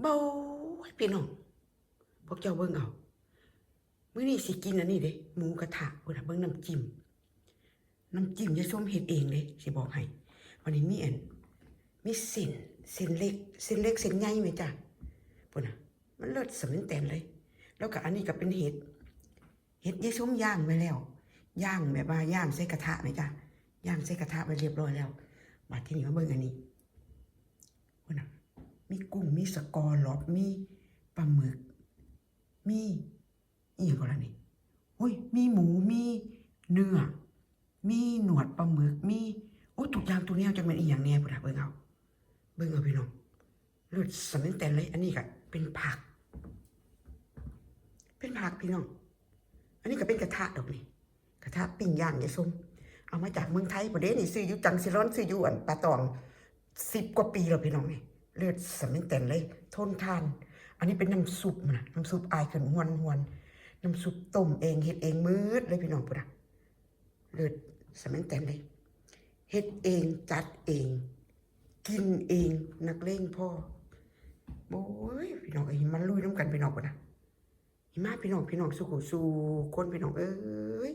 เบาพี่น้องพวกเจ้าเบิ่งเอามื้อนี้สิกินอันนี้เด้หมูกระทะพุ่นน่ะเบิ่งน้ำจิ้มยายส้มเฮ็ดเองเด้สิบอกให้วันนี้มีเส้นเล็กเส้นใหญ่ไหมจ้ะพุ่นน่ะมันเลิศสำแตนเลยแล้วก็อันนี้ก็เป็นเห็ดยายส้มย่างไว้แล้วย่างแบบว่าย่างใส่กระทะไหมจ้ะย่างใส่กระทะไว้เรียบร้อยแล้วบัดทีนี้มาเบิ่งอันนี้พุ่นน่ะมีกุ้งมีสกอร์ลอปมีปลาหมึกมีอีหยังก็ล่ะนี่อุ้ยมีหมูมีเนื้อมีหนวดปลาหมึกมีโอ้ทุกอย่างตัวแนวจังแม่นอีหยังแน่พุ่นน่ะเบิ่งเอาพี่น้องเลิศสำแตนเลยอันนี้ก็เป็นผักพี่น้องอันนี้ก็เป็นกระทะดอกนี่กระทะปิ้งย่างยายส้มเอามาจากเมืองไทยบ่เด้นี่ซื้ออยู่จังสิร้อนซื้ออยู่ป่าตอง10 กว่าปีแล้วพี่น้องนี่เลือดสำแตนเลยทนทานอันนี้เป็นน้ำซุปนะน้ำซุปอายขึ้นหวนน้ำซุปต้มเองเฮ็ดเองมืดเลยพี่น้องพุ่นน่ะเลือดสำแตนเลยเฮ็ดเองจัดเองกินเองนักเลงพ่อโอ้ยพี่น้องเอ้ยมันลุยน้ำกันพี่น้องพุ่นน่ะหิมะพี่น้องสู่คนพี่น้องเอ้ย